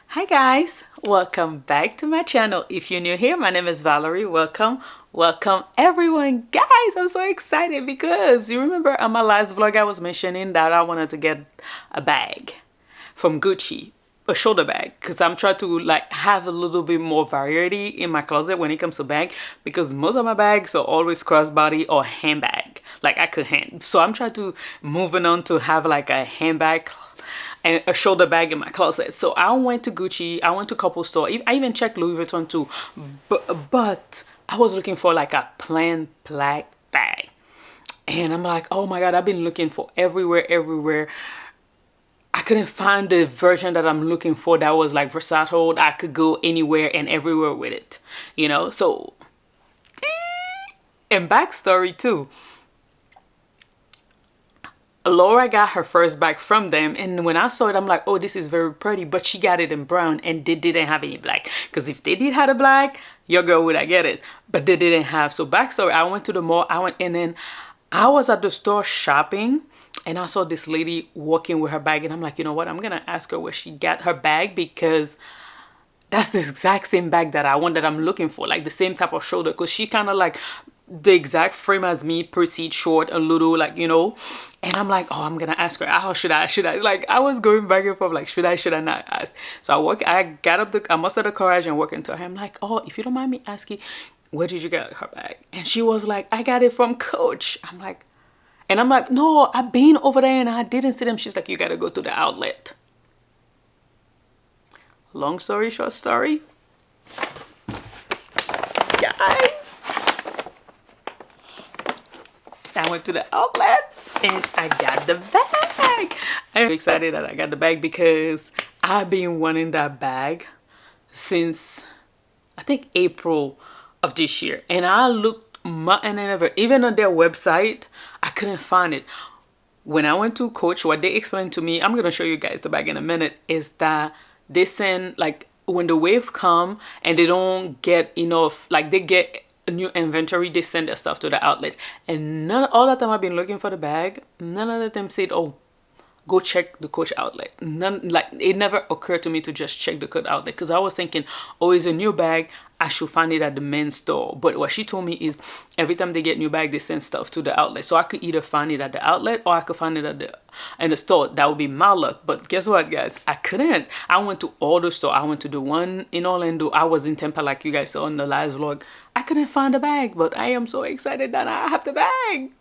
Hi guys, welcome back to my channel. If you're new here, my name is Valerie. Welcome everyone. Guys, I'm so excited because you remember on my last vlog I was mentioning that I wanted to get a bag from Gucci, a shoulder bag, because I'm trying to like have a little bit more variety in my closet when it comes to bag, because most of my bags are always crossbody or handbag, like I could hand. So I'm trying to moving on to have like a handbag and a shoulder bag in my closet. So I went to Gucci, I went to a couple store, I even checked Louis Vuitton too, but I was looking for like a plain black bag, and I'm like, oh my god, I've been looking for everywhere. I couldn't find the version that I'm looking for that was like versatile. I could go anywhere and everywhere with it, you know. So, and backstory too, Laura got her first bag from them, and when I saw it I'm like, oh, this is very pretty, but she got it in brown and they didn't have any black, because if they did have a black, your girl would I get it, but they didn't have. So backstory, I went to the mall, and then I was at the store shopping, and I saw this lady walking with her bag, and I'm like, you know what, I'm gonna ask her where she got her bag, because that's the exact same bag that I want, that I'm looking for, like the same type of shoulder, because she kind of like the exact frame as me, petite, short, a little, like, you know. And I'm like, oh, I'm gonna ask her, how should I like, I was going back and forth like, should I not ask. So I got up I mustered the courage and walked into her. I'm like, oh, if you don't mind me asking, where did you get her bag? And she was like, I got it from Coach. I'm like, no, I've been over there and I didn't see them. She's like, you gotta go to the outlet. Long story short story, guys, I went to the outlet and I got the bag. I'm excited that I got the bag because I've been wanting that bag since I think April of this year, and I looked and never, even on their website, I couldn't find it. When I went to Coach, what they explained to me, I'm gonna show you guys the bag in a minute, is that they send, like, when the wave come and they don't get enough, like they get a new inventory, they send their stuff to the outlet. And all that time I've been looking for the bag, none of them said, oh, go check the Coach outlet. None, like, it never occurred to me to just check the Coach outlet, because I was thinking, oh, it's a new bag, I should find it at the men's store. But what she told me is every time they get new bag, they send stuff to the outlet. So I could either find it at the outlet or I could find it in the store. That would be my luck. But guess what, guys, I couldn't. I went to all the store. I went to the one in Orlando. I was in Tampa, like you guys saw in the last vlog. I couldn't find the bag, but I am so excited that I have the bag.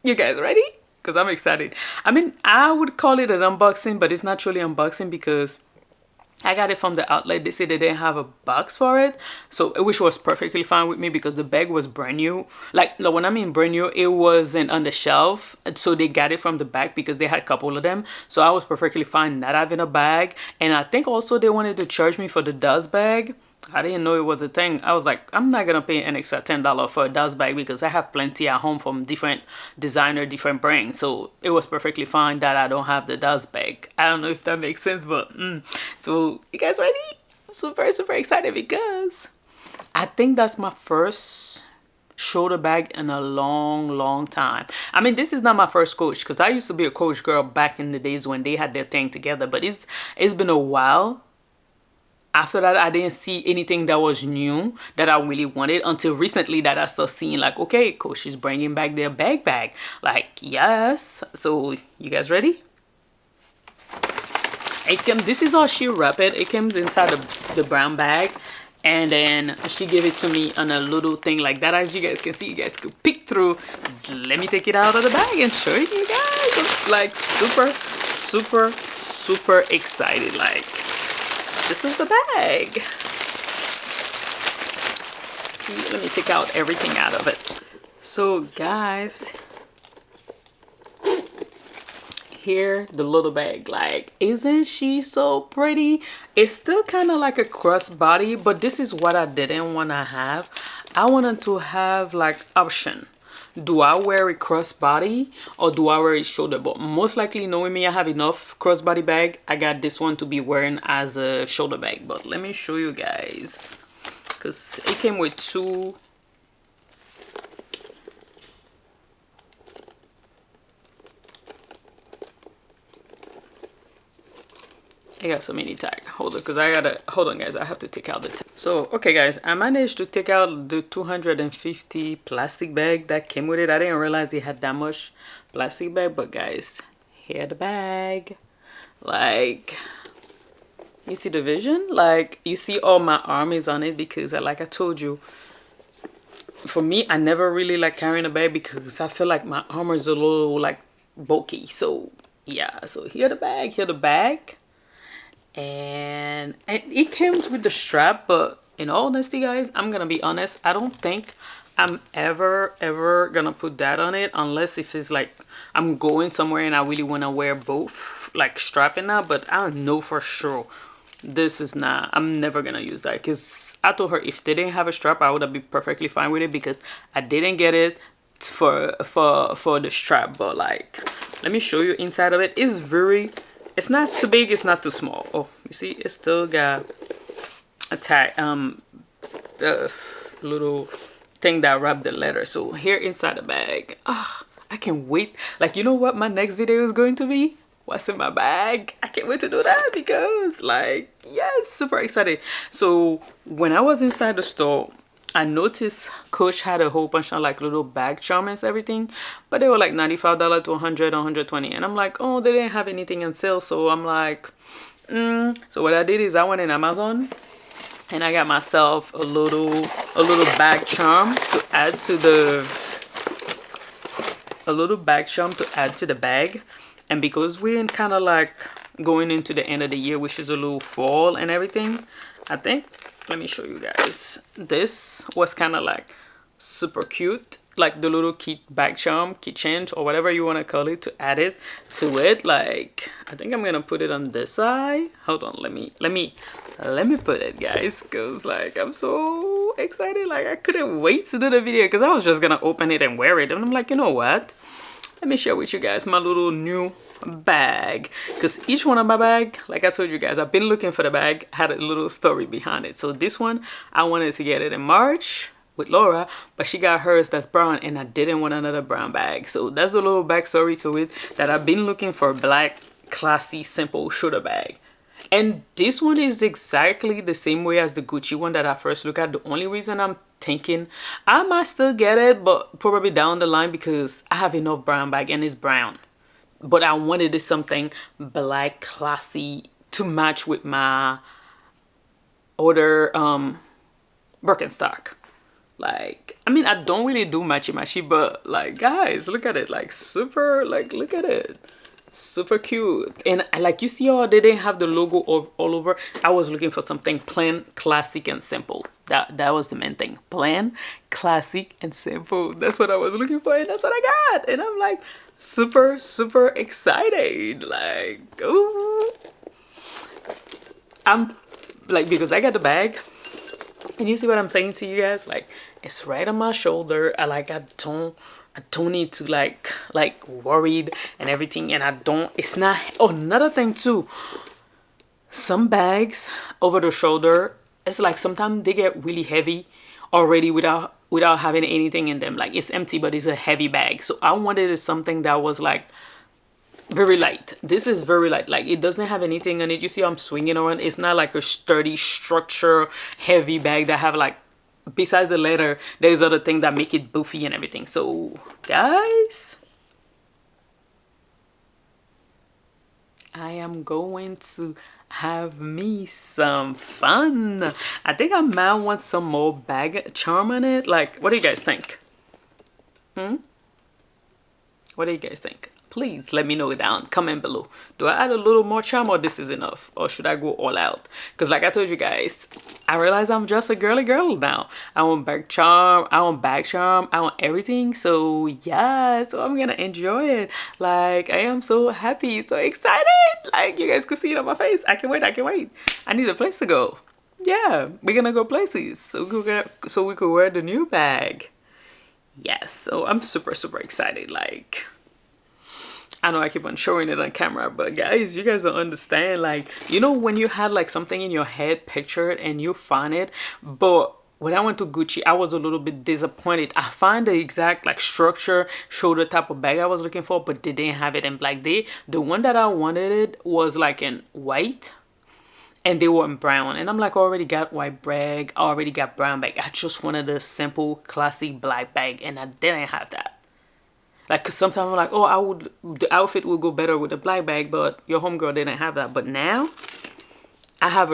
You guys ready? Because I'm excited. I mean, I would call it an unboxing, but it's not truly unboxing because I got it from the outlet. They said they didn't have a box for it, so which was perfectly fine with me because the bag was brand new. Like, when I mean brand new, it wasn't on the shelf, so they got it from the back because they had a couple of them. So I was perfectly fine not having a bag. And I think also they wanted to charge me for the dust bag. I didn't know it was a thing. I was like, I'm not gonna pay an extra $10 for a dust bag because I have plenty at home from different designer, different brands. So it was perfectly fine that I don't have the dust bag. I don't know if that makes sense, but so you guys ready? I'm super excited because I think that's my first shoulder bag in a long time. I mean, this is not my first Coach, because I used to be a Coach girl back in the days when they had their thing together, but it's been a while. After that, I didn't see anything that was new that I really wanted until recently, that I started seeing, like, okay, Coach is bringing back their bag. Like, yes. So you guys ready? This is how she wrapped it. It comes inside the brown bag, and then she gave it to me on a little thing like that. As you guys can see, you guys could peek through. Let me take it out of the bag and show you guys. It's like super excited. Like, this is the bag. See, let me take out everything out of it. So guys, here the little bag. Like, isn't she so pretty? It's still kind of like a crossbody, but this is what I didn't want to have. I wanted to have like option. Do I wear a crossbody or do I wear a shoulder? But most likely, knowing me, I have enough crossbody bag. I got this one to be wearing as a shoulder bag. But let me show you guys, because it came with two. I got so many tags. Hold on, because I gotta, hold on guys, I have to take out the tag. So, okay guys, I managed to take out the 250 plastic bag that came with it. I didn't realize it had that much plastic bag, but guys, here the bag. Like, you see the vision? Like, you see all my arm is on it because like I told you, for me, I never really like carrying a bag because I feel like my armor is a little like bulky. So yeah, so here the bag. And it comes with the strap, but in all honesty guys, I'm gonna be honest, I don't think I'm ever gonna put that on it unless if it's like I'm going somewhere and I really want to wear both, like strapping now. But I know for sure this is not, I'm never gonna use that, because I told her if they didn't have a strap I would have been perfectly fine with it, because I didn't get it for the strap. But like, let me show you inside of it. It's not too big, it's not too small. Oh, you see, it still got a tag, little thing that wrapped the letter. So here inside the bag, I can't wait. Like, you know what my next video is going to be? What's in my bag? I can't wait to do that because like, yes, super excited. So when I was inside the store, I noticed Coach had a whole bunch of like little bag charms and everything, but they were like $95 to $100, $120, and I'm like, oh, they didn't have anything on sale. So I'm like, so what I did is I went in Amazon and I got myself a little bag charm to add to the bag. And because we're kind of like going into the end of the year, which is a little fall and everything, I think, let me show you guys, this was kind of like super cute, like the little bag charm, keychain, or whatever you want to call it, to add it to it. Like, I think I'm gonna put it on this side. Hold on, let me put it, guys, because like I'm so excited. Like, I couldn't wait to do the video because I was just gonna open it and wear it, and I'm like, you know what, let me share with you guys my little new bag, because each one of my bag, like I told you guys, I've been looking for the bag, had a little story behind it. So this one, I wanted to get it in March with Laura, but she got hers that's brown and I didn't want another brown bag. So that's the little backstory to it, that I've been looking for a black, classy, simple shoulder bag. And this one is exactly the same way as the Gucci one that I first looked at. The only reason I'm thinking I might still get it, but probably down the line, because I have enough brown bag and it's brown. But I wanted something black, classy, to match with my other Birkenstock. Like, I mean, I don't really do matchy, but like, guys, look at it. Like, super, like, look at it. Super cute. And like, you see how they didn't have the logo all over. I was looking for something plain, classic, and simple. That was the main thing. Plain, classic, and simple. That's what I was looking for, and that's what I got. And I'm like super excited. Like, ooh. I'm like, because I got the bag, and you see what I'm saying to you guys? Like, it's right on my shoulder. I don't need to like worried and everything, and it's not. Oh, another thing too, some bags over the shoulder, it's like sometimes they get really heavy already without having anything in them. Like, it's empty, but it's a heavy bag. So I wanted something that was like very light. This is very light. Like, it doesn't have anything on it. You see how I'm swinging around? It's not like a sturdy structure heavy bag that have like, besides the leather, there's other things that make it boofy and everything. So guys, I am going to have me some fun. I think I might want some more bag charm on it. Like, what do you guys think? What do you guys think? Please let me know down, comment below. Do I add a little more charm, or this is enough? Or should I go all out? Because like I told you guys, I realize I'm just a girly girl now. I want bag charm, I want everything. So yeah, so I'm gonna enjoy it. Like, I am so happy, so excited. Like, you guys could see it on my face. I can't wait. I need a place to go. Yeah, we're gonna go places. So we could wear the new bag. Yes, so I'm super excited. Like, I know I keep on showing it on camera, but guys, you guys don't understand. Like, you know, when you had like something in your head pictured and you find it, but when I went to Gucci, I was a little bit disappointed. I found the exact like structure, shoulder type of bag I was looking for, but they didn't have it in black. The one that I wanted it was like in white, and they weren't brown. And I'm like, I already got white bag, I already got brown bag. I just wanted a simple, classic black bag, and I didn't have that. Like, cause sometimes I'm like, oh, the outfit would go better with a black bag, but your homegirl didn't have that. But now, I have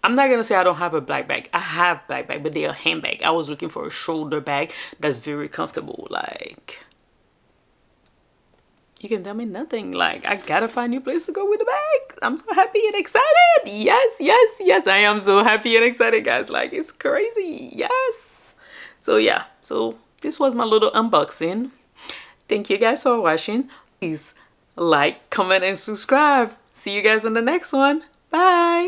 I'm not gonna say I don't have a black bag. I have black bag, but they're a handbag. I was looking for a shoulder bag that's very comfortable. Like, you can tell me nothing. Like, I gotta find a new place to go with the bag. I'm so happy and excited. Yes, yes, yes. I am so happy and excited, guys. Like, it's crazy. Yes. So yeah. So this was my little unboxing. Thank you guys for watching. Please like, comment, and subscribe. See you guys in the next one. Bye.